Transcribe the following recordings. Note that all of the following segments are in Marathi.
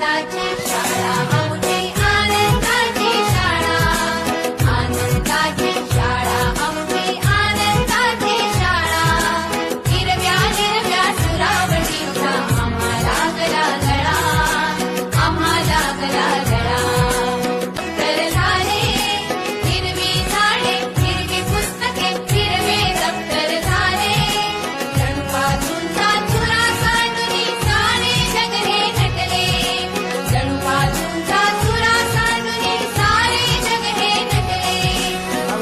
आनंदाची शाळा आमची आनंदाची शाळा आनंदाची शाळा आमची आनंदाची शाळा हिरव्या हिरव्या सुरावटीचा आम्हाला गला गळा आम्हाला गला गळा तर झाले हिरवी झाडे हिरवी पुस्तके हिरवे दप्तर झाले जणूपासूनचा चुरा सांडूनी सारे जग हे नटले जणूपासूनचा चुरा सांडूनी सारे जग हे नटले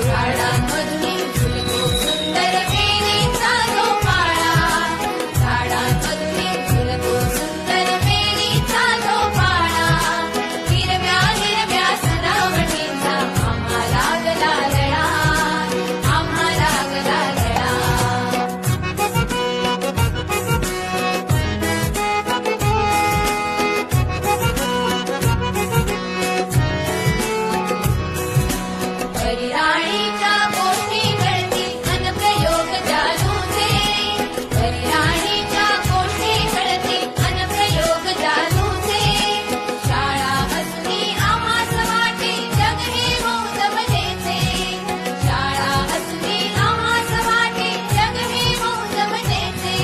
झाडांमधून झुलतो सुंदर वेलीचा झोपाळा झाडांमधून झुलतो सुंदर वेलीचा झोपाळा हिरव्या हिरव्या सजावटीचा आम्हाला गला लळा आम्हाला गला लळा परिराणीच्या गोष्टी घडतील अनप्रयोग जालूचे परिराणीच्या गोष्टी घडतील अनप्रयोग जालूचे शाळा असली आम्हास वाटे जग हे मौज मजेचे शाळा असली आम्हास वाटे जग हे मौज मजेचे